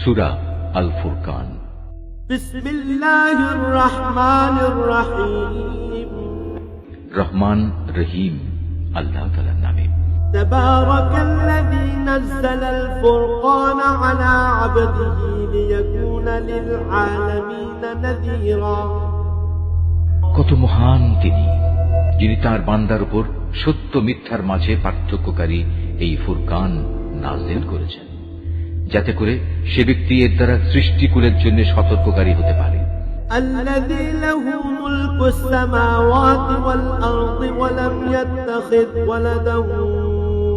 সূরা আল ফুরকান। বিসমিল্লাহির রহমানির রহিম। রহমান রহিম আল্লাহ তাআলার নামে। তাবারাকাল্লাযী নাযালাল ফুরকানা আলা আবদিহি লিয়াকুনা লিল আলামিন নাযীরা। কত মহান তিনি, যিনি তার বান্দার উপর সত্য মিথ্যার মাঝে পার্থক্যকারী এই ফুরকান নাযিল করেছেন, যাতে করে সে ব্যক্তি এর দ্বারা সৃষ্টিকুলের জন্য সতর্ককারী হতে পারে। الذي له ملك السماوات والأرض ولم يتخذ ولدا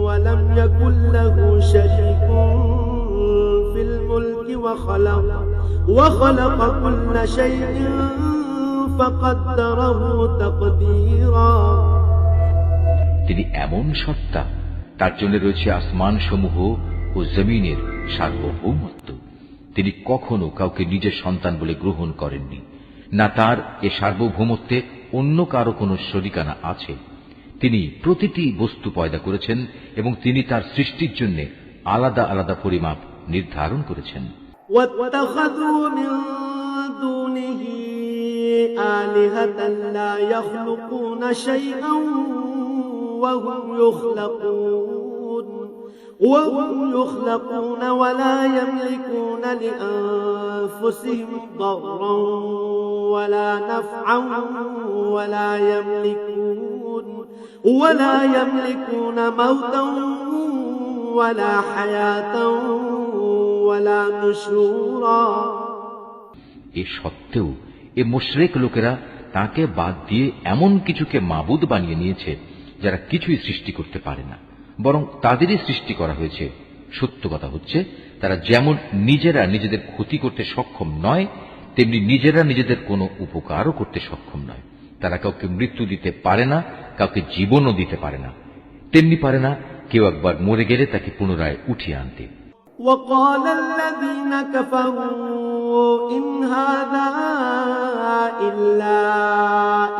ولم يكن له شريك في الملك وخلق كل شيء فقدره تقديرا। তিনি এমন সত্তা, তার জন্য রয়েছে আসমান সমূহ ও জমিনের সার্বভৌমত্ব। তিনি কখনো কাউকে নিজের সন্তান বলে গ্রহণ করেননি, না তার এ সার্বভৌমত্বে অন্য কারো কোনো শরিকানা আছে। তিনি প্রতিটি বস্তু পয়দা করেছেন এবং তিনি তার সৃষ্টির জন্য আলাদা আলাদা পরিমাপ নির্ধারণ করেছেন। واتخذوا من دونه آلهة لا يخلقون شيئا وهم يخلقون ولا يملكون لأنفسهم ضرا ولا نفعا ولا يملكون موتا ولا حياة ولا نشورا। এ সত্ত্বেও এ মুশরিক লোকেরা তাকে বাদ দিয়ে এমন কিছুকে মাবুদ বানিয়ে নিয়েছে যারা কিছুই সৃষ্টি করতে পারে না, বরং তাদেরই সৃষ্টি করা হয়েছে। সত্য কথা হচ্ছে, তারা যেমন নিজেরা নিজেদের ক্ষতি করতে সক্ষম নয়, তেমনি নিজেরা নিজেদের কোনো উপকারও করতে সক্ষম নয়। তারা কাউকে মৃত্যু দিতে পারে না, কাউকে জীবনও দিতে পারে না, তেমনি পারে না কেউ একবার মরে গেলে তাকে পুনরায় উঠিয়ে আনতে। وقال الذين كفروا إن هذا إلا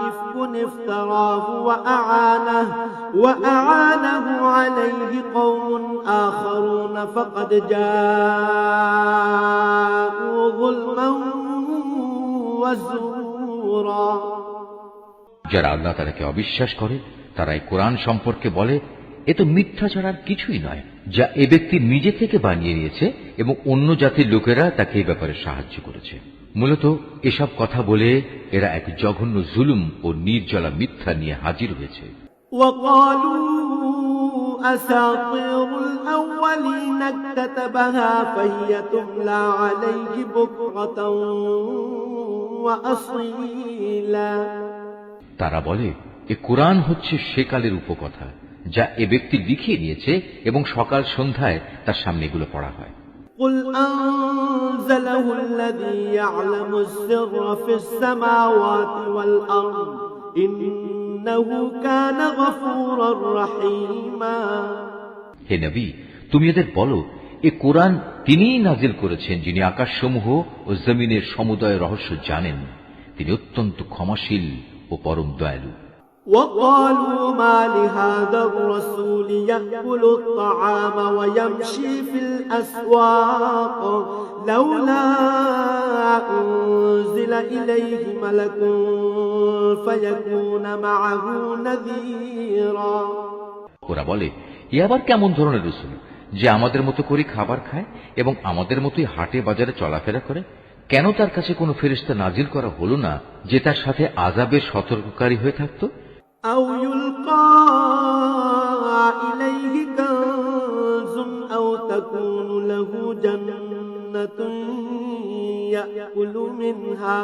إفك افتراه وأعانه عليه قوم آخرون فقد جاءوا ظلما وزورا। যারা আল্লাহ তাআলাকে অবিশ্বাস করে তারা এই কোরআন সম্পর্কে বলে, এ তো মিথ্যা ছাড়া আর কিছুই নয়, যা এ ব্যক্তি নিজে থেকে বানিয়ে নিয়েছে এবং অন্য জাতির লোকেরা তাকে এই ব্যাপারে সাহায্য করেছে। মূলত এসব কথা বলে এরা এক জঘন্য জুলুম ও নির্জলা মিথ্যা নিয়ে হাজির হয়েছে। তারা বলে, এ কোরআন হচ্ছে সেকালের উপকথা, যা এ ব্যক্তি লিখিয়ে নিয়েছে এবং সকাল সন্ধ্যায় তার সামনে এগুলো পড়া হয়। قل أنزله الذي يعلم السر في السماوات والأرض إنه كان غفورا رحيما। হে নবী, তুমি এদের বলো, এ কোরআন তিনিই নাজিল করেছেন যিনি আকাশসমূহ ও জমিনের সমুদয় রহস্য জানেন। তিনি অত্যন্ত ক্ষমাশীল ও পরম দয়ালু। وقالوا ما لهذا الرسول يأكل الطعام ويمشي في الأسواق لولا أنزل إليه ملك فيكون معه نذيرا। ওরা বলে, এ আবার কেমন ধরনের রাসূল যে আমাদের মতো করে খাবার খায় এবং আমাদের মতোই হাটে বাজারে চলাফেরা করে? কেন তার কাছে কোনো ফেরেশতা নাজিল করা হলো না যে তার সাথে আযাবের সতর্ককারী হয়ে থাকতো? أو يلقى إليه كنز أو تكون له جنة يأكل منها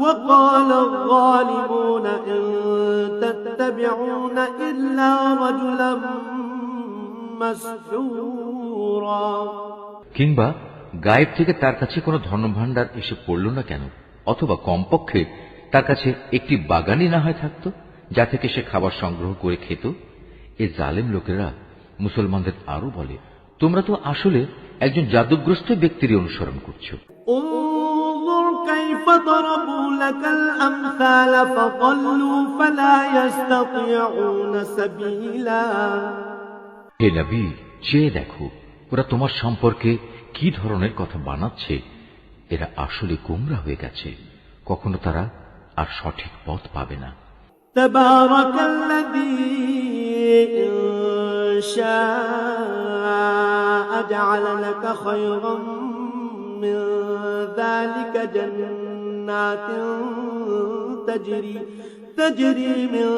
وقال الظالمون إن تتبعون إلا رجلا مسحورا। কিংবা গায়েব থেকে তার কাছে কোনো ধনভাণ্ডার এসে পড়ল না কেন? অথবা কমপক্ষে তার কাছে একটি বাগানই না হয় থাকতো যা থেকে সে খাবার সংগ্রহ করে খেত। এ জালেম লোকেরা মুসলমানদের আরো বলে, তোমরা তো আসলে একজন জাদুগ্রস্ত ব্যক্তির অনুসরণ করছো। হে নবী, চেয়ে দেখো, ওরা তোমার সম্পর্কে কি ধরনের কথা বানাচ্ছে, এরা আসলে গোমরা হয়ে গেছে, কখনো তারা আর সঠিক পথ পাবে না। তাবারাকাল্লাযী ইন শাআ জা'আলা লাকা খায়রাম মিন যালিকা জান্নাতিন তাজরি মিন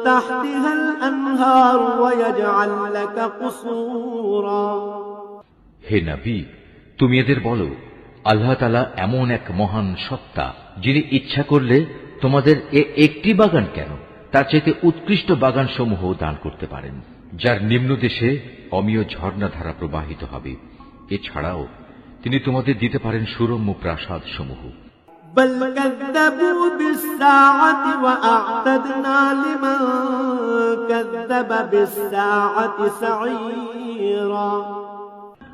তাহতিহাল আনহার ওয়া ইয়াজআল লাকা কুসুরা। হে নবী, তুমি এদের বলো, আল্লাহ তাআলা এমন এক মহান সত্তা, যিনি ইচ্ছা করলে তোমাদের একটি বাগান কেন, তার চাইতে উৎকৃষ্ট বাগান সমূহ দান করতে পারেন, যার নিম্ন দেশে অমীয় ঝর্ণাধারা প্রবাহিত হবে। এছাড়াও তিনি তোমাদের দিতে পারেন সুরম্য প্রাসাদ সমূহ। بل كذبوا بالساعة وأعتدنا لمن كذب بالساعة سعيرا।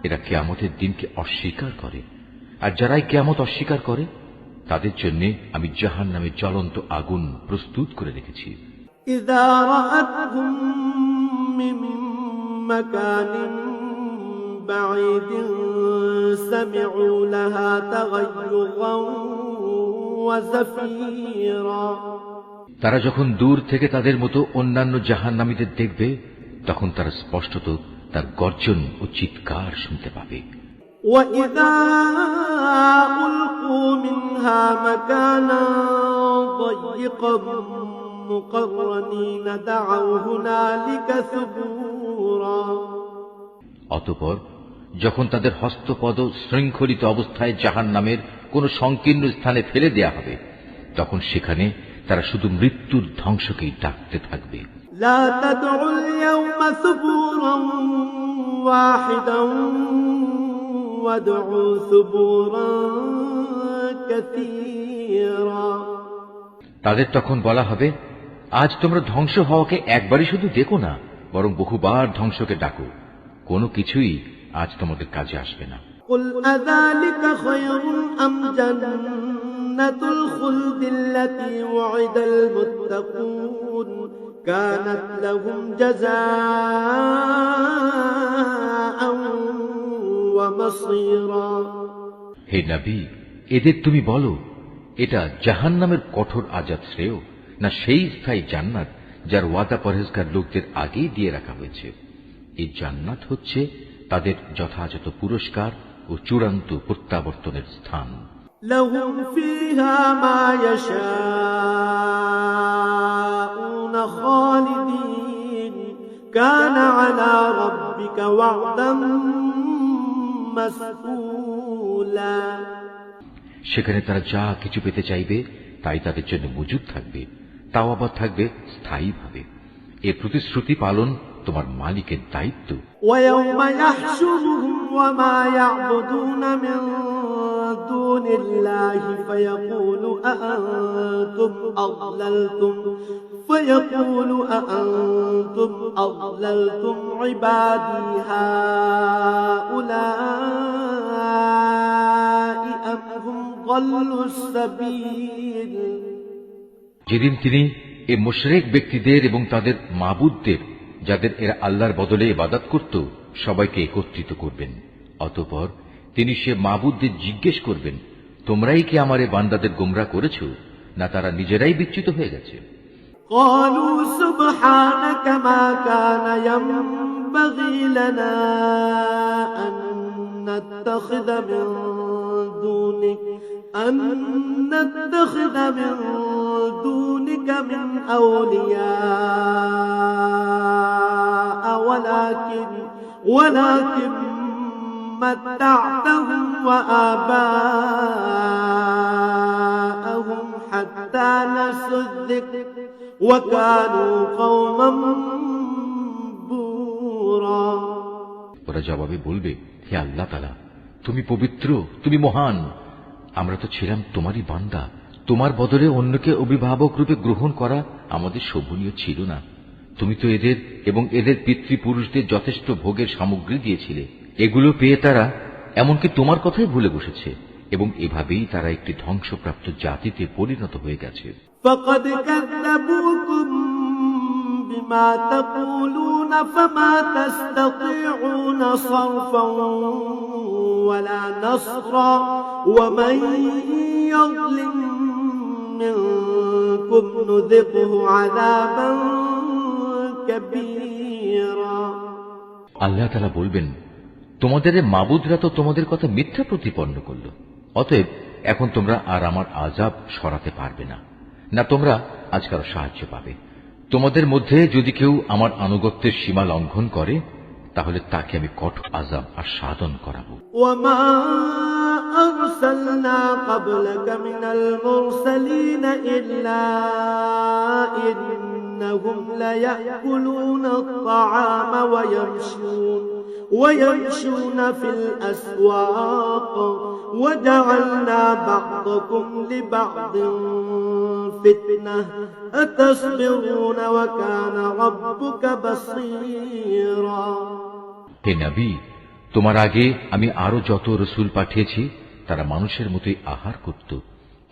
এরা কিয়ামতের দিনকে অস্বীকার করে, আর যারাই কিয়ামত অস্বীকার করে তাদের জন্য আমি জাহান্নামের জ্বলন্ত আগুন প্রস্তুত করে রেখেছি। إذا رأتهم من مكان بعيد سمعوا لها تغيظا وزفيرا। তারা যখন দূর থেকে তাদের মতো অন্যান্য জাহান্নামীদের দেখবে, তখন তারা স্পষ্টত তার গর্জন ও চিৎকার শুনতে পাবে। وإذا ألقوا منها مكانا ضيقا مقرنين دعوا هنالك ثبورا। অতঃপর যখন তাদের হস্তপদ শৃঙ্খলিত অবস্থায় জাহান্নামের কোন সংকীর্ণ স্থানে ফেলে দেয়া হবে, তখন সেখানে তারা শুধু মৃত্যুর ধ্বংসকেই ডাকতে থাকবে। لا تدعوا اليوم ثبورا واحدا وادعوا ثبورا كثيرا। তাদের তখন বলা হবে, আজ তোমরা ধ্বংস হওয়াকে একবারই শুধু দেখো না, বরং বহুবার ধ্বংসকে ডাকো। কোনো কিছুই আজ তোমাদের কাজে আসবে না। قل أذلك خير أم جنة الخلد التي وعد المتقون كانت لهم جزاء ومصيرا। হে নবী, এদের তুমি বলো, এটা জাহান্নামের কঠোর আযাব শ্রেয়, না সেই স্থায়ী জান্নাত যার ওয়াদা পরহেজগার লোকদের আগেই দিয়ে রাখা হয়েছে। এই জান্নাত হচ্ছে তাদের যথাযথ পুরস্কার ও চূড়ান্ত প্রত্যাবর্তনের স্থান। لهم فيها ما يشاءون خالدين كان على ربك وعدا مسئولا। সেখানে তারা যা কিছু পেতে চাইবে তাই তাদের জন্য মজুদ থাকবে, তাও আবার থাকবে স্থায়ীভাবে। এ প্রতিশ্রুতি পালন তোমার মালিকের দায়িত্ব। ويوم يحشرهم وما يعبدون من دون الله فيقول أأنتم أضللتم عبادي هؤلاء أم هم ضلوا السبيل। যেদিন তিনি এ মুশরিক ব্যক্তিদের এবং তাদের মাবুদদের, যাদের এরা আল্লাহর বদলে ইবাদত করত, সবাইকে একত্রিত করবেন। অতঃপর তিনি সে মাবুদদের জিজ্ঞেস করবেন, তোমরাই কি আমার এ বান্দাদের গোমরা করেছ, না তারা নিজেরাই বিচ্যুত হয়ে গেছে? قالوا سبحانك ما كان ينبغي لنا أن نتخذ من دونك من أولياء ولكن متعتهم وآباءهم حتى نسوا الذكر وكانوا قوما بورا। ওরা জবাবে বলবে, হে আল্লাহ তাআলা, তুমি পবিত্র, তুমি মহান। আমরা তো ছিলাম তোমারই বান্দা, তোমার বদলে অন্যকে অভিভাবক রূপে গ্রহণ করা আমাদের শোভনীয় ছিল না। তুমি তো এদের এবং এদের পিতৃপুরুষদের যথেষ্ট ভোগের সামগ্রী দিয়েছিলে। এগুলো পেয়ে তারা এমনকি তোমার কথাই ভুলে বসেছে, এবং এভাবেই তারা একটি ধ্বংসপ্রাপ্ত জাতিতে পরিণত হয়ে গেছে। فقد كذبوكم بما تقولون فما تستطيعون صرفا ولا نصرا ومن يظلم منكم نذقه عذابا كبيرا আল্লাহ তাআলা বলবেন, তোমাদের মাবুদরা তো তোমাদের কথা মিথ্যা প্রতিপন্ন করল, অতএব এখন তোমরা আর আমার আযাব সরাতে পারবে না, না তোমরা আজ কারো সাহায্য পাবে। তোমাদের মধ্যে যদি কেউ আমার আনুগত্যের সীমা লঙ্ঘন করে, তাহলে তাকে আমি কঠোর আযাব আস্বাদন করাবো। وما أرسلنا قبلك من المرسلين إلا إنهم ليأكلون الطعام ويمشون في الأسواق وجعلنا بعضكم لبعض فتنة أتصبرون وكان ربك بصيرا হে নবী, তোমার আগে আমি আরো যত রসুল পাঠিয়েছি তারা মানুষের মতোই আহার করত,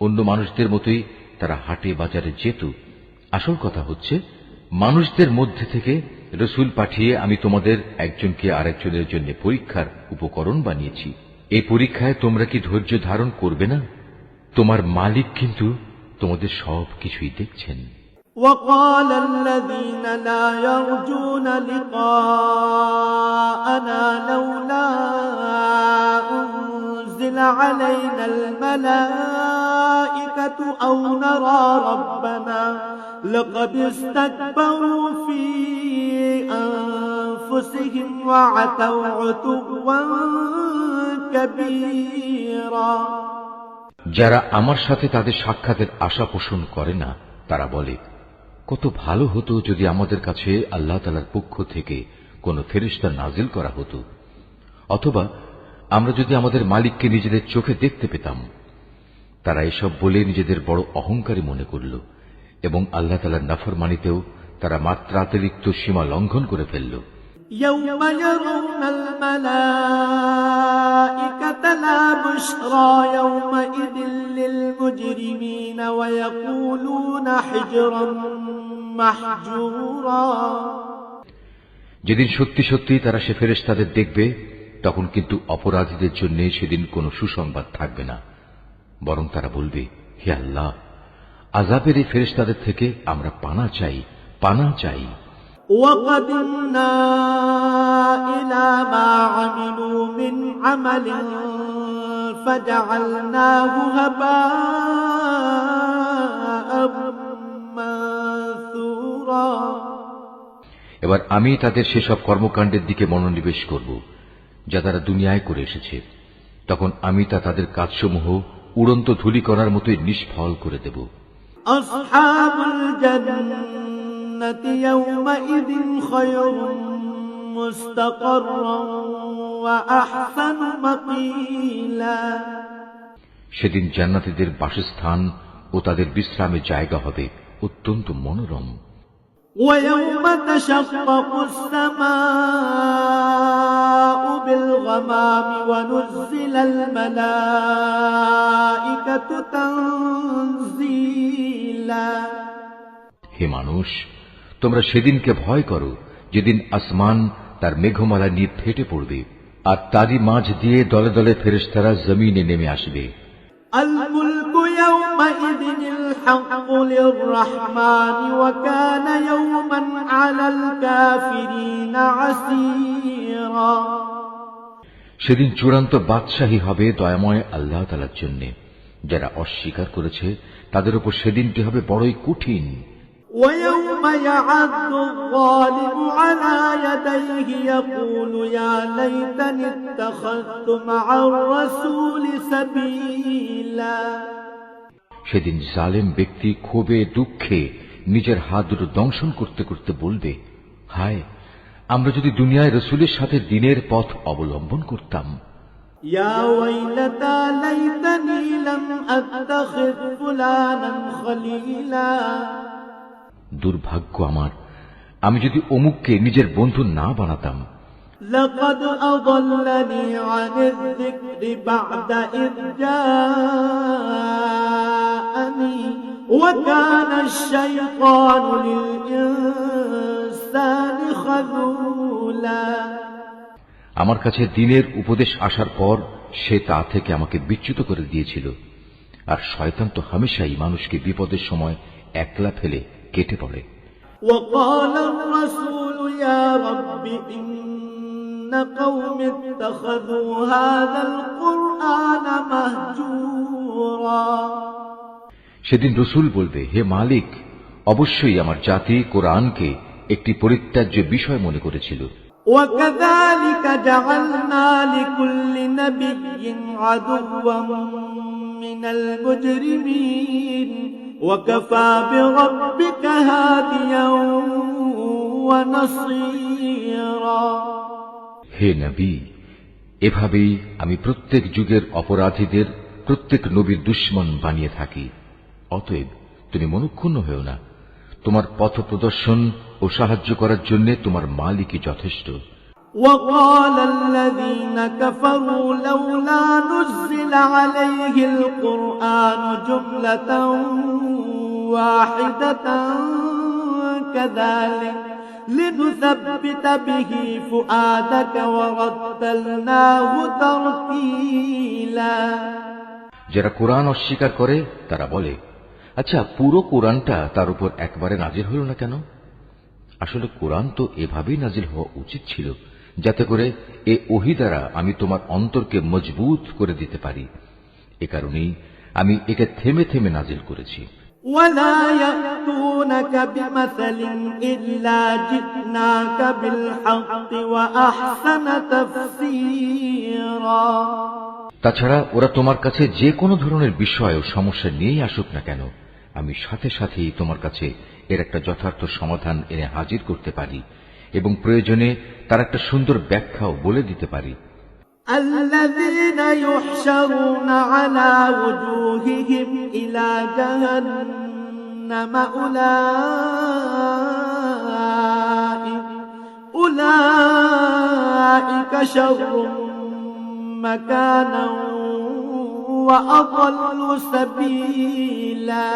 অন্য মানুষদের মতোই তারা হাটে বাজারে যেত। আসল কথা হচ্ছে, মানুষদের মধ্যে থেকে রসুল পাঠিয়ে আমি তোমাদের একজনকে আরেকজনের জন্য পরীক্ষার উপকরণ বানিয়েছি। এই পরীক্ষায় তোমরা কি ধৈর্য ধারণ করবে না? তোমার মালিক কিন্তু তোমাদের সব কিছুই দেখছেন। وقال الذين لا يرجون لقاءنا لولا أنزل علينا الملائكة أو نرى ربنا لقد استكبروا في أنفسهم وعتوا عتوا كبيرا যারা আমার সাথে তাদের সাক্ষাতের আশা পোষণ করে না, তারা বলে, কত ভালো হতো যদি আমাদের কাছে আল্লাহ তাআলার পক্ষ থেকে কোন ফেরেশতা নাজিল করা হতো, অথবা আমরা যদি আমাদের মালিককে নিজেদের চোখে দেখতে পেতাম। তারা এসব বলে নিজেদের বড় অহংকারী মনে করল এবং আল্লাহ তাআলার নাফরমানিতেও তারা মাত্রাতিরিক্ত সীমা লঙ্ঘন করে ফেলল। يوم يرون الملائكة لا بشرى يومئذ للمجرمين ويقولون حجرا محجورا যেদিন সত্যি সত্যি তারা সে ফেরেশতাদের দেখবে, তখন কিন্তু অপরাধীদের জন্য সেদিন কোনো সুসংবাদ থাকবে না, বরং তারা বলবে, হে আল্লাহ, আযাবের এই ফেরেশতাদের থেকে আমরা পানা চাই, পানা চাই। وقدمنا إلى ما عملوا من عمل فجعلناه هباء منثورا এবার আমি তাদের সেসব কর্মকাণ্ডের দিকে মনোনিবেশ করব যা তারা দুনিয়ায় করে এসেছে, তখন আমি তা তাদের কাজসমূহ উড়ন্ত ধূলিকণার মতোই নিষ্ফল করে দেব। আসহাবুল জান্নাতি ইয়াওমাইযিন খায়রুম মুস্তাকাররান ওয়া আহসানু মাকিলা সেদিন জান্নাতীদের বাসস্থান ও তাদের বিশ্রামের জায়গা হবে অত্যন্ত মনোরম। ويوم تشقق السماء بالغمام ونزل الملائكة تنزيلا হে মানুষ, তোমরা সেদিনকে ভয় করো যেদিন আসমান তার মেঘমালা নিয়ে ফেটে পড়বে আর তারই মাঝ দিয়ে দলে দলে ফেরেশতারা জমিনে নেমে আসবে। الملك يومئذ الحق للرحمن وكان يوما على الكافرين عسيرا সেদিন চূড়ান্ত বাদশাহী হবে দয়াময় আল্লাহ তাআলার জন্য। যারা অস্বীকার করেছে তাদের উপর সেদিনটি হবে বড়ই কঠিন। ويوم يعض الظالم على يديه يقول يا ليتني اتخذت مع الرسول سبيلا সেদিন জালেম ব্যক্তি ক্ষোভে দুঃখে নিজের হাত দুটো দংশন করতে করতে বলবে, হায়, আমরা যদি দুনিয়ায় রসুলের সাথে দিনের পথ অবলম্বন করতাম। يا ويلتى ليتني لم أتخذ فلانا خليلا দুর্ভাগ্য আমার, আমি যদি অমুককে নিজের বন্ধু না বানাতাম। لقد أضلني عن الذكر بعد إذ جاءني وكان الشيطان للإنسان خذولا আমার কাছে দিনের উপদেশ আসার পর সে তা থেকে আমাকে বিচ্যুত করে দিয়েছিল। আর শয়তান তো হামেশাই মানুষকে বিপদের সময় একলা ফেলে কেটে পড়ে। وقال الرسول يا رب إن قوم اتخذوا هذا القرآن مهجورا। সেদিন রসুল বলবে, হে মালিক, অবশ্যই আমার জাতি কোরআনকে একটি পরিত্যাজ্য বিষয় মনে করেছিল। وكذلك جعلنا لكل نبي عدوا من المجرمين وكفى بربك هاديا ونصيرا। হে নবী, এভাবেই আমি প্রত্যেক যুগের অপরাধীদের প্রত্যেক নবীর দুশমন বানিয়ে থাকি। অতএব তুমি মনক্ষুণ্ণ হও না, তোমার পথ প্রদর্শন ও সাহায্য করার জন্য তোমার মালিকই যথেষ্ট। وقال الذين كفروا لولا نزل عليه القرآن جملة واحدة كذلك لنثبت به فؤادك ورتلناه ترتيلا। যারা কোরআন অস্বীকার করে তারা বলে, আচ্ছা পুরো কোরআনটা তার উপর একবারে নাজিল হল না কেন? আসলে কোরআন তো এভাবেই নাজিল হওয়া উচিত ছিল, যাতে করে এ ওহী দ্বারা আমি তোমার অন্তরকে মজবুত করে দিতে পারি। এ কারণেই আমি একে থেমে থেমে নাজিল করেছি। ولا يأتونك بمثل إلا جئناك بالحق وأحسن تفسيرا। তাছাড়া ওরা তোমার কাছে যে কোনো ধরনের বিষয় ও সমস্যা নিয়েই আসুক না কেন, আমি সাথে সাথেই তোমার কাছে এর একটা যথার্থ সমাধান এনে হাজির করতে পারি এবং প্রয়োজনে তার একটা সুন্দর ব্যাখ্যাও বলে দিতে পারি। الذين يحشرون على وجوههم إلى جهنم أولئك شر مكانا وأضل سبيلا।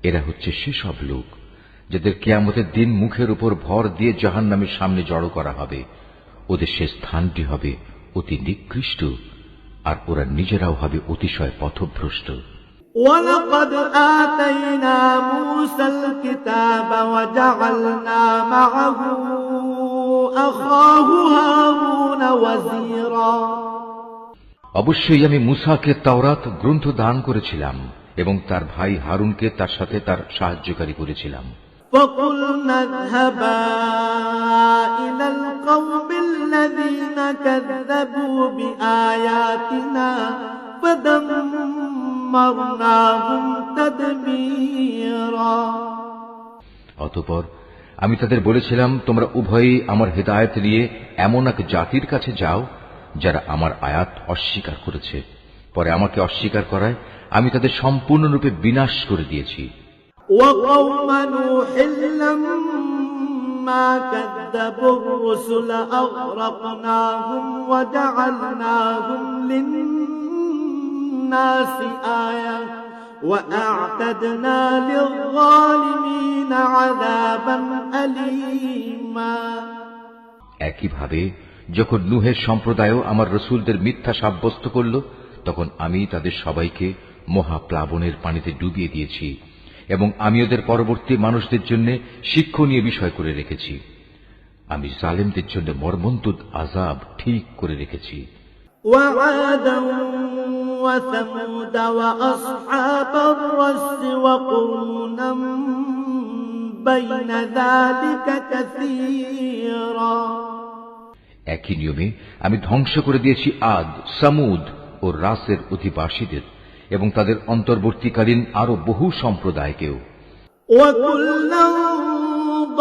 এরা হচ্ছে সেসব লোক যাদের কিয়ামতের দিন মুখের উপর ভর দিয়ে জাহান্নামের সামনে জড়ো করা হবে। ওদের সে স্থানটি হবে অতি নিকৃষ্ট, আর ওরা নিজেরাও হবে অতিশয় পথভ্রষ্ট। ولقد آتينا موسى الكتاب وجعلنا معه أخاه هارون وزيرا। অবশ্যই আমি মুসাকে তাওরাত গ্রন্থ দান করেছিলাম এবং তার ভাই হারুনকে তার সাথে তার সাহায্যকারী করেছিলাম। فقلنا اذهبا إلى القوم الذين كذبوا بآياتنا فدمرناهم تدميرا। অতঃপর আমি তাদের বলেছিলাম, তোমরা উভয়ই আমার হেদায়েত নিয়ে এমন এক জাতির কাছে যাও যারা আমার আয়াত অস্বীকার করেছে। পরে আমাকে অস্বীকার করায় আমি তাদের সম্পূর্ণরূপে বিনাশ করে দিয়েছি। وقوم نوح لما كذبوا الرسل أغرقناهم وجعلناهم للناس آية وأعتدنا للظالمين عذابا أليما। একইভাবে যখন নূহের সম্প্রদায়ও আমার রসুলদের মিথ্যা সাব্যস্ত করল, তখন আমি তাদের সবাইকে মহাপ্লাবনের পানিতে ডুবিয়ে দিয়েছি এবং আমি ওদের পরবর্তী মানুষদের জন্য শিক্ষণীয় বিষয় করে রেখেছি। আমি জালেমদের জন্য মর্মন্তুদ আযাব ঠিক করে রেখেছি। وعادا وثمود وأصحاب الرس وقرونا بين ذلك كثيرا। একই নিয়মে আমি ধ্বংস করে দিয়েছি আদ, সামুদ ও রাসের অধিবাসীদের এবং তাদের অন্তর্বর্তীকালীন আরো বহু সম্প্রদায়কেও। وكلا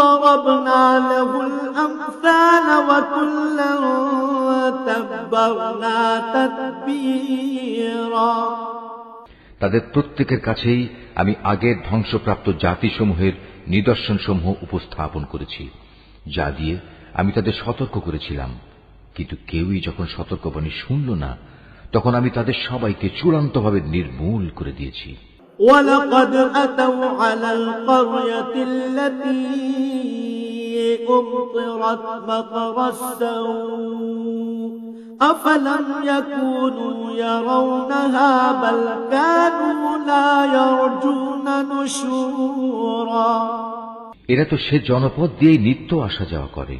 ضربنا له الأمثال وكلا تبرنا تتبيرا। তাদের প্রত্যেকের কাছেই আমি আগের ধ্বংসপ্রাপ্ত জাতিসমূহের নিদর্শনসমূহ উপস্থাপন করেছি, যা দিয়ে আমি তাদের সতর্ক করেছিলাম। কিন্তু কেউই যখন সতর্কবাণী শুনল না, তখন আমি তাদের সবাইকে চূড়ান্তভাবে নির্মূল করে দিয়েছি। ولقد أتوا على القرية التي أمطرت مطر السوء أفلم يكونوا يرونها بل كانوا لا يرجون نشورا এরা তো সে জনপদ দিয়েই নিত্য আসা যাওয়া করে,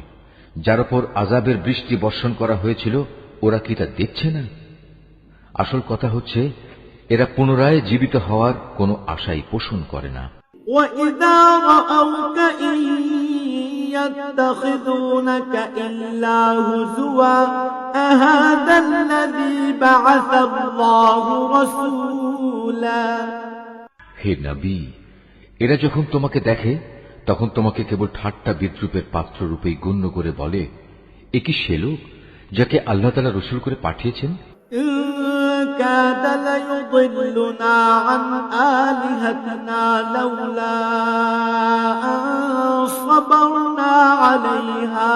যার উপর আযাবের বৃষ্টি বর্ষণ করা হয়েছিল। ওরা কি তা দেখছে না? আসল কথা হচ্ছে, এরা পুনরায় জীবিত হওয়ার কোনো আশাই পোষণ করে না। وَإِذَا رَأَوْكَ إِن يَتَّخِذُونَكَ إِلَّا هُزُوًا أَهَذَا الَّذِي بَعَثَ اللَّهُ رَسُولًا হে নবী, এরা যখন তোমাকে দেখে তখন তোমাকে কেবল ঠাট্টা বিদ্রুপের পাত্র রূপেই গণ্য করে বলে, এ কি সে লোক যাকে আল্লাহ তাআলা রাসূল করে পাঠিয়েছেন? إِن كَادَ لَيُضِلُّنَا عَنْ آلِهَتِنَا لَوْلَا أَن صَبَرْنَا عَلَيْهَا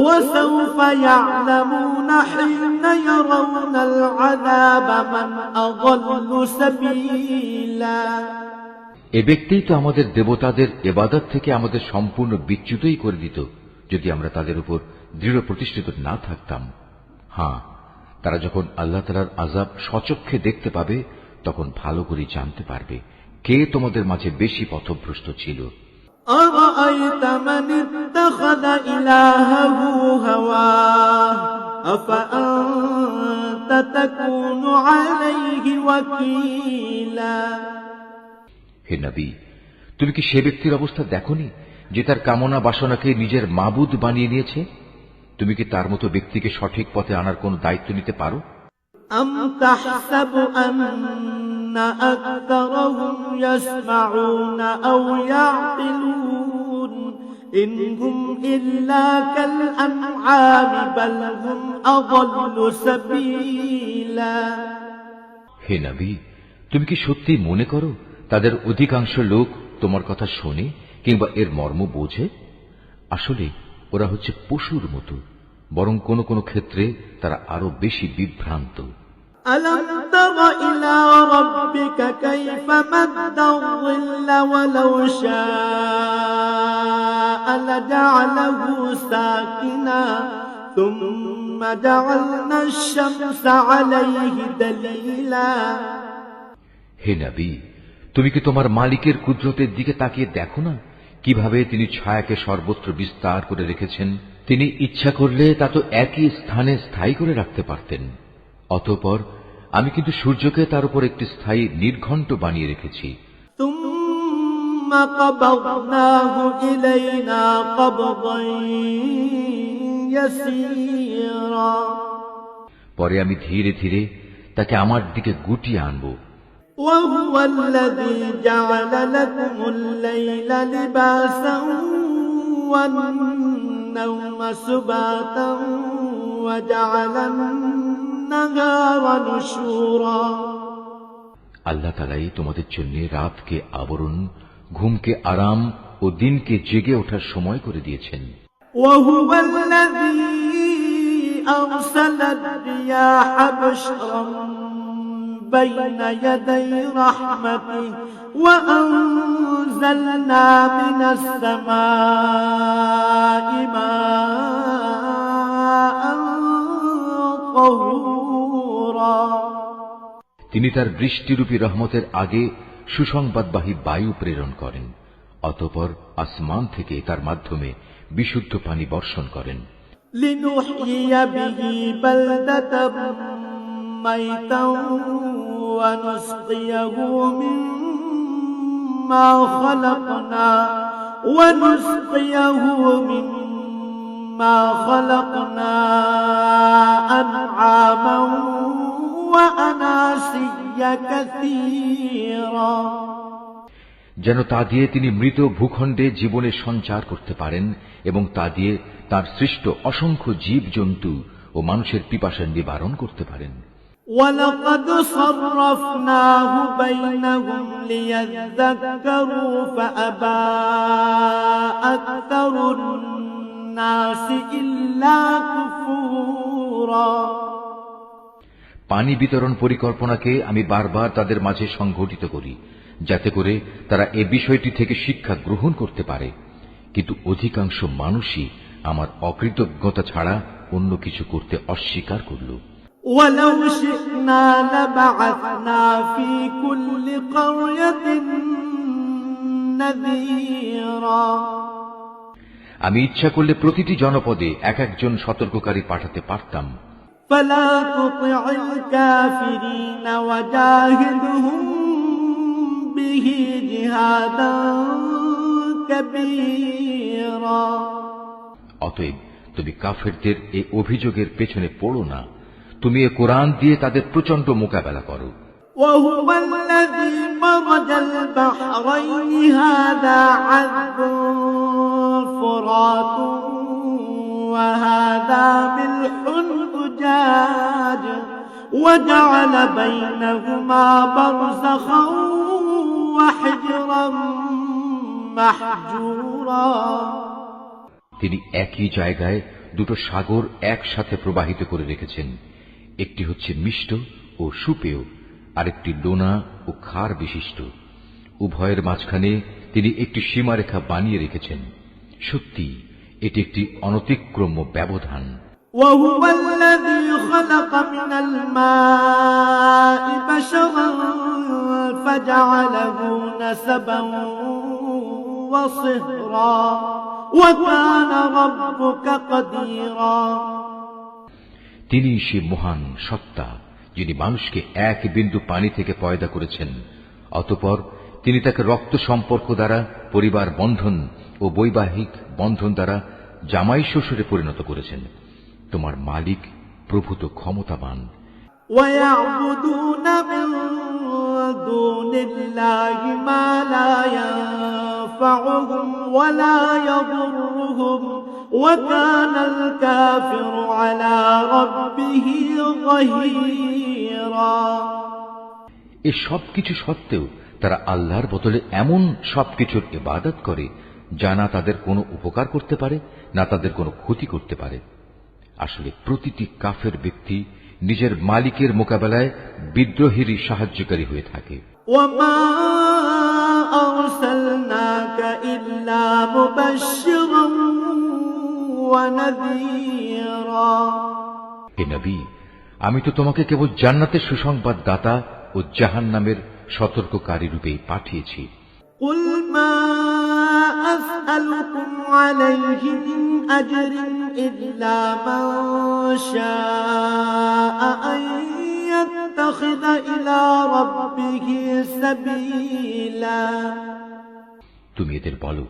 وَسَوْفَ يَعْلَمُونَ حِينَ يَرَوْنَ الْعَذَابَ مَنْ أَضَلُّ سَبِيلًا এ ব্যক্তিই তো আমাদের দেবতাদের ইবাদত থেকে আমাদের সম্পূর্ণ বিচ্যুতই করে দিত, যদি আমরা তাদের উপর দৃঢ় প্রতিষ্ঠিত না থাকতাম। হ্যাঁ, তারা যখন আল্লাহ তাআলার আযাব স্বচক্ষে দেখতে পাবে তখন ভালো করে জানতে পারবে কে তোমাদের মাঝে বেশি পথভ্রষ্ট ছিল। أَرَأَيْتَ مَنِ اتَّخَذَ إِلَٰهَهُ هَوَاهُ أَفَأَنتَ تَكُونُ عَلَيْهِ وَكِيلًا হে নবী, তুমি কি সে ব্যক্তির অবস্থা দেখোনি যে তার কামনা বাসনাকে নিজের মাবুদ বানিয়ে নিয়েছে? তুমি কি তার মতো ব্যক্তিকে সঠিক পথে আনার কোন দায়িত্ব নিতে পারো? أَمْ تَحْسَبُ أَنَّ أَكْثَرَهُمْ يَسْمَعُونَ أَوْ يَعْقِلُونَ إِنْ هُمْ إِلَّا كَالْأَنْعَامِ بَلْ هُمْ أَضَلُّ سَبِيلًا হে নবী, তুমি কি সত্যি মনে করো তাদের অধিকাংশ লোক তোমার কথা শোনে কিংবা এর মর্ম বোঝে? আসলে ওরা হচ্ছে পশুর মতো, বরং কোন কোন ক্ষেত্রে তারা আরো বেশি বিভ্রান্ত। أَلَمْ تَرَ إِلَى رَبِّكَ كَيْفَ مَدَّ الظِّلَّ وَلَوْ شَاءَ لَجَعَلَهُ سَاكِنًا ثُمَّ جَعَلْنَا الشَّمْسَ عَلَيْهِ دَلِيلًا হে নবী, তুমি কি তোমার মালিকের কুদরতের দিকে তাকিয়ে দেখো না, কিভাবে তিনি ছায়াকে সর্বত্র বিস্তার করে রেখেছেন? তিনি ইচ্ছা করলে তা তো একই স্থানে স্থায়ী করে রাখতে পারতেন। অতঃপর আমি কিন্তু সূর্যকে তার উপর একটি স্থায়ী নির্ঘণ্ট বানিয়ে রেখেছি। ثُمَّ قَبَضْنَاهُ إِلَيْنَا قَبْضًا يَسِيرًا পরে আমি ধীরে ধীরে তাকে আমার দিকে গুটিয়ে আনব। وَهُوَ الَّذِي جَعَلَ لَكُمُ اللَّيْلَ لِبَاسًا وَالنَّوْمَ سُبَاتًا وَجَعَلَ النَّهَارَ نُشُورًا আল্লাহ তাআলাই তোমাদের জন্য রাতকে আবরণ, ঘুমকে আরাম ও দিনকে জেগে ওঠার সময় করে দিয়েছেন। وَهُوَ الَّذِي أَرْسَلَ الرِّيَاحَ بُشْرًا بَيْنَ يَدَيْ رَحْمَتِهِ وَأَنزَلْنَا مِنَ السَّمَاءِ مَاءً طَهُورًا তিনি তার বৃষ্টিরূপী রহমতের আগে সুসংবাদবাহী বায়ু প্রেরণ করেন, অতঃপর আসমান থেকে তার মাধ্যমে বিশুদ্ধ পানি বর্ষণ করেন। لِنُحْيِيَ بِهِ بَلْدَةً مَيْتًا وَنُسْقِيَهُ مِمَّا خَلَقْنَا أَنْعَامًا وَأَنَاسِيَّ كَثِيرًا যেন তা দিয়ে তিনি মৃত ভূখণ্ডে জীবনের সঞ্চার করতে পারেন এবং তা দিয়ে তার সৃষ্ট অসংখ্য জীব জন্তু ও মানুষের পিপাসার নিবারণ করতে পারেন। وَلَقَدْ صَرَّفْنَاهُ بَيْنَهُمْ لِيَذَّكَّرُوا فَأَبَى أَكْثَرُ النَّاسِ إِلَّا كُفُورًا পানি বিতরণ পরিকল্পনাকে আমি বারবার তাদের মাঝে সংঘটিত করি, যাতে করে তারা এ বিষয়টি থেকে শিক্ষা গ্রহণ করতে পারে, কিন্তু অধিকাংশ মানুষই আমার অকৃতজ্ঞতা ছাড়া অন্য কিছু করতে অস্বীকার করল। ولو شئنا لبعثنا في كل قرية نذيرا আমি ইচ্ছা করলে প্রতিটি জনপদে এক একজন সতর্ককারী পাঠাতে পারতাম। فلا تطع الكافرين وجاهدهم به جهادا كبيرا অতএব তুমি কাফেরদের এই অভিযোগের পেছনে পড়ো না, তুমি এ কোরআন দিয়ে তাদের প্রচন্ড মোকাবেলা করো। وهو الذي مرج البحرين هذا عذب فرات وهذا ملح أجاج وجعل بينهما برزخا وحجرا محجورا তিনি একই জায়গায় দুটো সাগর একসাথে প্রবাহিত করে রেখেছেন, একটি হচ্ছে মিষ্ট ও সুপেয়, আরেকটি লোনা ও ক্ষার বিশিষ্ট। উভয়ের মাঝখানে তিনি একটি সীমারেখা বানিয়ে রেখেছেন। সত্যি এটি একটি অনতিক্রম্য ব্যবধান। وهو الذي خلق من الماء بشرا فجعله نسبا وصهرا وكان ربك قديرا তিনি সে মহান সত্তা যিনি মানুষকে এক বিন্দু পানি থেকে পয়দা করেছেন, অতঃপর তিনি তাকে রক্ত সম্পর্ক দ্বারা পরিবার বন্ধন ও বৈবাহিক বন্ধন দ্বারা জামাই শ্বশুরে পরিণত করেছেন। তোমার মালিক প্রভূত ক্ষমতাবান। ويعبدون من دون الله ما لا ينفعهم ولا يضرهم وكان الكافر على ربه ظهيرا এ সবকিছু সত্ত্বেও তারা আল্লাহর বদলে এমন সবকিছুর ইবাদত করে যা না তাদের কোনো উপকার করতে পারে না তাদের কোনো ক্ষতি করতে পারে। আসলে প্রতিটি কাফের ব্যক্তি নিজের মালিকের মোকাবেলায় বিদ্রোহেরই সাহায্যকারী হয়ে থাকে। وما أرسلناك إلا مبشرا ونذيرا হে নবী, আমি তো তোমাকে কেবল জান্নাতের সুসংবাদ দাতা ও জাহান্নামের সতর্ককারী রূপে পাঠিয়েছি। قل ما أسألكم عليه من أجر إلا من شاء أن يتخذ إلى ربه سبيلا তুমি এদের বলো,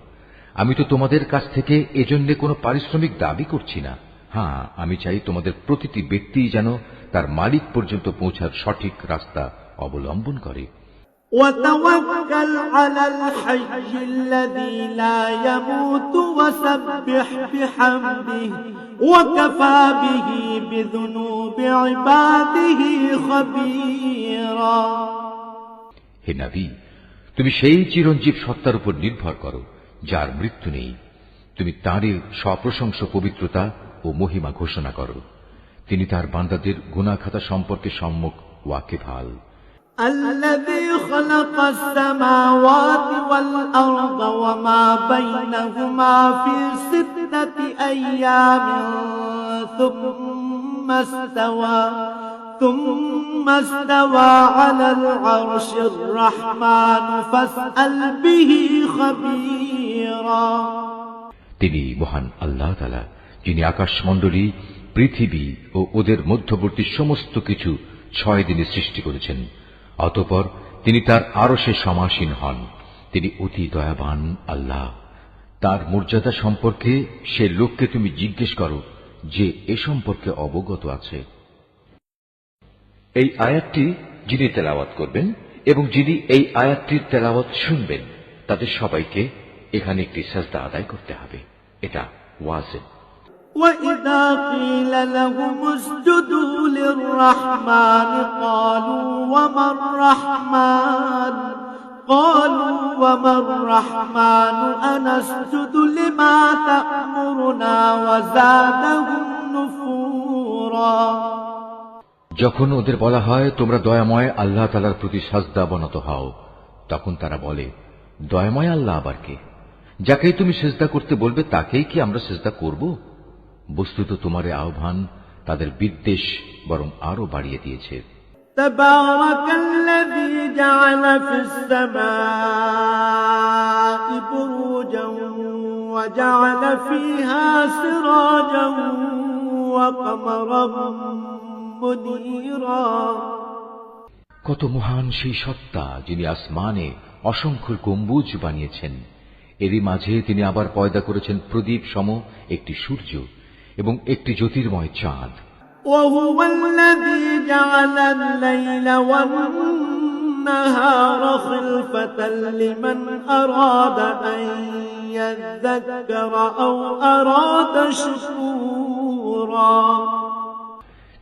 আমি তো তোমাদের কাছ থেকে এজন্য কোনো পারিশ্রমিক দাবি করছি না। হ্যাঁ, আমি চাই তোমাদের প্রতিটি ব্যক্তি যেন তার মালিক পর্যন্ত পৌঁছার সঠিক রাস্তা অবলম্বন করে। وتوكل على الحي الذي لا يموت وسبح بحمده وكفى به بذنوب عباده خبيرا হে নবী, তুমি সেই চিরঞ্জীব সত্তার উপর নির্ভর করো যার মৃত্যু নেই। তুমি তাঁরই সপ্রশংস পবিত্রতা ও মহিমা ঘোষণা করো। তিনি তার বান্দাদের গুনাহ খাতা সম্পর্কে সম্যক ওয়াকিবহাল। الذي خلق السماوات والأرض وما بينهما في 6 أيام ثم استوى على العرش الرحمن فاسأل به خبيرا তিনি মহান আল্লাহ তাআলা, যিনি আকাশমণ্ডলী, পৃথিবী ও ওদের মধ্যবর্তী সমস্ত কিছু 6 দিনে সৃষ্টি করেছেন। অতঃপর তিনি তার আরশে সমাসীন হন। তিনি অতি দয়াবান আল্লাহ। তার মর্যাদা সম্পর্কে সে লোককে তুমি জিজ্ঞেস করো যে এ সম্পর্কে অবগত আছে। এই আয়াতটি যিনি তেলাওয়াত করবেন এবং যিনি এই আয়াতটির তেলাওয়াত শুনবেন তাদের সবাইকে এখানে একটি সাজদা আদায় করতে হবে। এটা ওয়াজিব। وَإِذَا قِيلَ لَهُمُ اسْجُدُوا لِلرَّحْمَنِ قَالُوا وَمَا الرَّحْمَنُ أَنَسْجُدُ لِمَا تَأْمُرُنَا وَزَادَهُمْ نُفُورًا যখন ওদের বলা হয় তোমরা দয়াময় আল্লাহ তাআলার প্রতি সাজদা অবনত হও, তখন তারা বলে, দয়াময় আল্লাহ আবার কে? যাকেই তুমি সিজদা করতে বলবে তাকেই কি আমরা সিজদা করব? বস্তুত তোমার আহ্বান তাদের বিদ্বেষ বরং আরো বাড়িয়ে দিয়েছে। تبارك الذي جعل في السماء بروجا وجعل فيها سراجا وقمرا منيرا। কত মহান সেই সত্তা যিনি আসমানে অসংখ্য গম্বুজ বানিয়েছেন, এরই মাঝে তিনি আবার পয়দা করেছেন প্রদীপ সম একটি সূর্য এবং একটি জ্যোতির্ময় চাঁদ। وهو الذي جعل الليل والنهار خلفة لمن أراد أن يذكر أو أراد شكورا।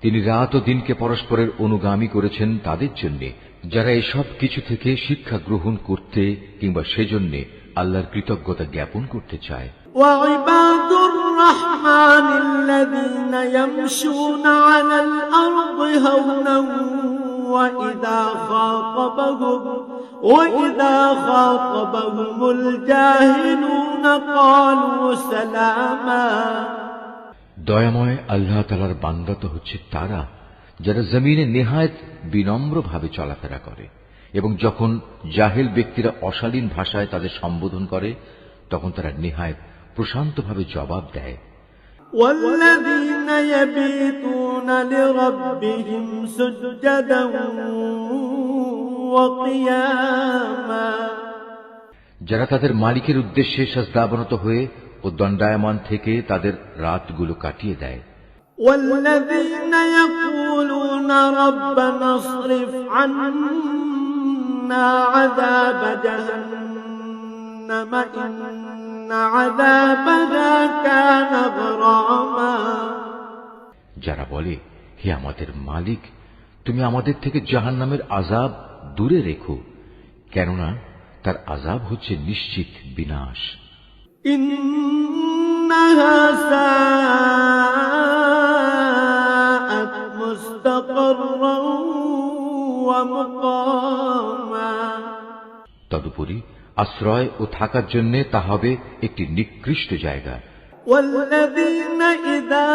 তিনি রাত ও দিনকে পরস্পরের অনুগামী করেছেন তাদের জন্য যারা এসব কিছু থেকে শিক্ষা গ্রহণ করতে কিংবা সেজন্য আল্লাহর কৃতজ্ঞতা জ্ঞাপন করতে চায়। وعباد الرحمن الذين يمشون على الأرض هونا وإذا خاطبهم الجاهلون قالوا سلاما। দয়াময় আল্লাহ তাআলার বান্দা তো হচ্ছে তারা যারা জমিনে নেহায়েত বিনম্রভাবে চলাফেরা করে এবং যখন জাহেল ব্যক্তিরা অশালীন ভাষায় তাদের সম্বোধন করে তখন তারা নেহায়েত প্রশান্তভাবে জবাব দেয়। والذين يبيتون لربهم سجدا وقياما। যারা তাদের মালিকের উদ্দেশ্যে সাজদাবনত হয়ে ও দণ্ডায়মান থেকে তাদের রাতগুলো কাটিয়ে দেয়। والذين يقولون ربنا اصرف عنا عذاب جهنم إن عذابها كان غراما। যারা বলে, হে আমাদের মালিক, তুমি আমাদের থেকে জাহান্নামের আযাব দূরে রেখো, কেননা তার আযাব হচ্ছে নিশ্চিত বিনাশ। إنها ساءت مستقرا ومقاما। তদুপরি আশ্রয় ও থাকার জন্য তা হবে একটি নিকৃষ্ট জায়গা। والذين إذا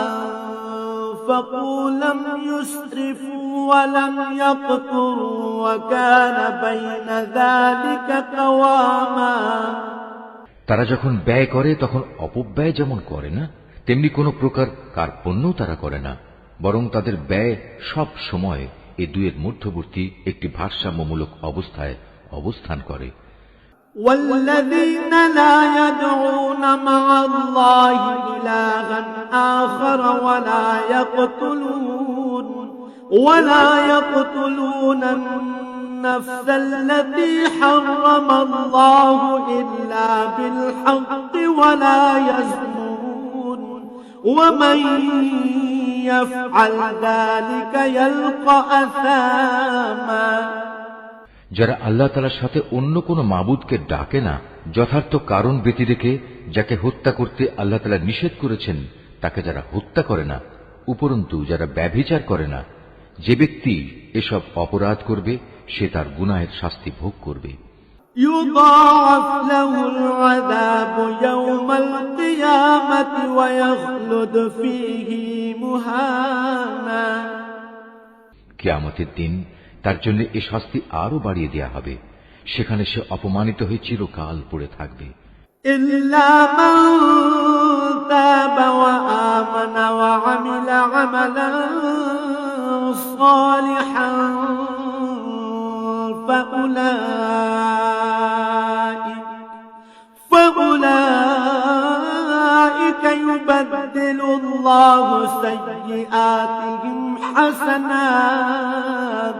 أنفقوا لم يسرفوا ولم يقتروا وكان بين ذلك قواما। তারা যখন ব্যয় করে তখন অপব্যয় যেমন করে না, তেমনি কোনো প্রকার কার্পণ্যও তারা করে না, বরং তাদের ব্যয় সব সময় এ দুয়ের মধ্যবর্তী একটি ভারসাম্যমূলক অবস্থায় অবস্থান করে। والذين لا يدعون مع الله إلها آخر ولا يقتلون النفس التي حرم الله إلا بالحق ولا يزنون ومن يفعل ذلك يلقى أثاما। যারা আল্লাহ তাআলার সাথে অন্য কোন মাবুদকে ডাকে না, যথার্থ কারণ ব্যতি রেখে যাকে হত্যা করতে আল্লাহ তাআলা নিষেধ করেছেন তাকে যারা হত্যা করে না, উপরন্তু যারা ব্যভিচার করে না, যে ব্যক্তি এসব অপরাধ করবে সে তার গুনাহের শাস্তি ভোগ করবে। يضاعف له العذاب يوم القيامة ويخلد فيه مهانا। কিয়ামতের দিন তার জন্য এ শাস্তি আরো বাড়িয়ে দেয়া হবে, সেখানে সে অপমানিত হয়ে চিরকাল পড়ে থাকবে। إلا من تاب وآمن وعمل عملا صالحا فأولئك يبدل الله سيئاتهم حسنات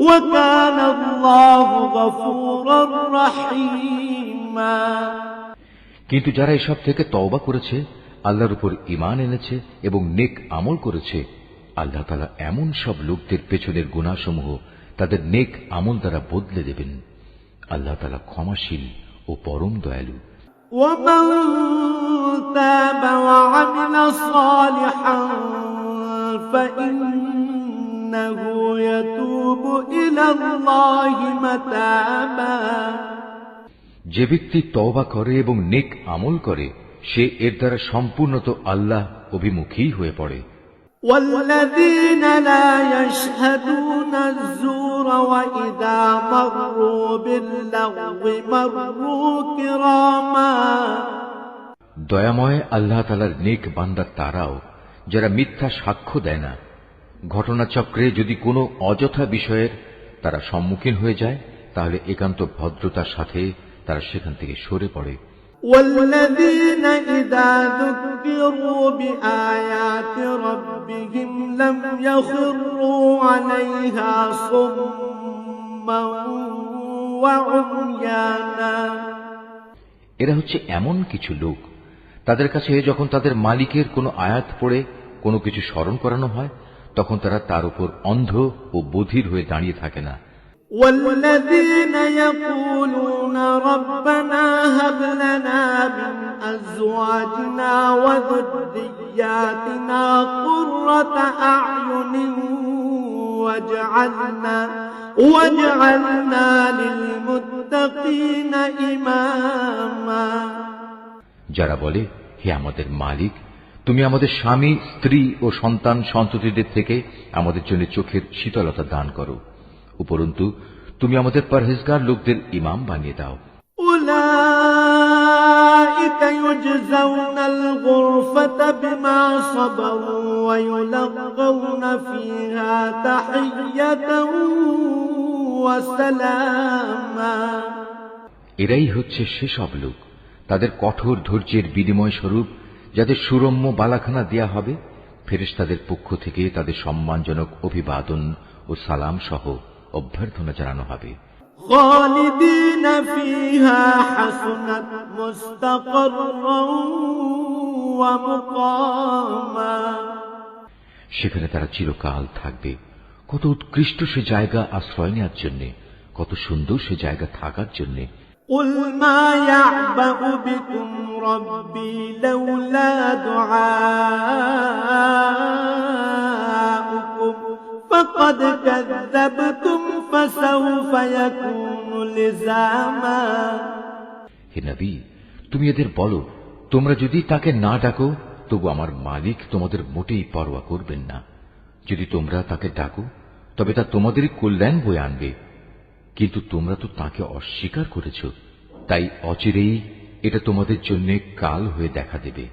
وكان الله غفورا رحيما। কিন্তু যারা এসব থেকে তওবা করেছে, আল্লাহর উপর ঈমান এনেছে এবং নেক আমল করেছে, আল্লাহ তাআলা এমন সব লোকদের পেছনের গুনাহসমূহ তাদের নেক আমল দ্বারা বদলে দেবেন। আল্লাহ তাআলা ক্ষমাশীল ও পরম দয়ালু। ومن تاب وعمل صالحا فإنه يتوب إلى الله متابا। যে ব্যক্তি তওবা করে এবং নেক আমল করে সে এর দ্বারা সম্পূর্ণত আল্লাহ অভিমুখী হয়ে পড়ে। والذين لا يشهدون الزور وإذا مروا باللغو مروا كراما। দয়াময় আল্লাহ তাআলার নেক বান্দা তারাও যারা মিথ্যা সাক্ষ্য দেয় না, ঘটনাচক্রে যদি কোনো অযথা বিষয়ের তারা সম্মুখীন হয়ে যায় তাহলে একান্ত ভদ্রতার সাথে তারা সেখান থেকে সরে পড়ে। والذين إذا ذكروا بآيات ربهم لم يخروا عليها صما وعميانا। এরা হচ্ছে এমন কিছু লোক, তাদের কাছে যখন তাদের মালিকের কোনো আয়াত পড়ে কোনো কিছু স্মরণ করানো হয় তখন তারা তার উপর অন্ধ ও বধির হয়ে দাঁড়িয়ে থাকে না। والذين يقولون ربنا هب لنا من أزواجنا وذرياتنا قرة أعين واجعلنا للمتقين إماما। যারা বলে, হে আমাদের মালিক, তুমি আমাদের স্বামী, স্ত্রী ও সন্তান সন্ততিদের থেকে আমাদের জন্য চোখের শীতলতা দান করো, উপরন্তু তুমি আমাদের পরহেজগার লোকদের ইমাম বানিয়ে দাও। أولئك يجزون الغرفة بما صبروا ويلقون فيها تحية وسلاما। এরাই হচ্ছে সেসব লোক, তাদের কঠোর ধৈর্যের বিনিময় স্বরূপ যাদের সুরম্য বালাখানা দেয়া হবে, ফেরেশতাদের পক্ষ থেকে তাদের সম্মানজনক অভিবাদন ও সালাম সহ অভ্যর্থনা জানানো হবে। خالدين فيها حسنت مستقرا ومقاما। সেখানে তারা চিরকাল থাকবে। কত উৎকৃষ্ট সে জায়গা আশ্রয় নেওয়ার জন্য, কত সুন্দর সে জায়গা থাকার জন্য। قل ما يعبأ بكم ربي لولا دعاؤكم فقد كذبتم فسوف يكون لزاما। হে নবী, তুমি এদের বলো, তোমরা যদি তাকে না ডাকো তবু আমার মালিক তোমাদের মোটেই পরোয়া করবেন না। যদি তোমরা তাকে ডাকো তবে তা তোমাদেরই কল্যাণ বয়ে আনবে, কিন্তু তোমরা তো তাকে অস্বীকার করেছ, তাই অচিরেই এটা তোমাদের জন্য কাল হয়ে দেখা দেবে।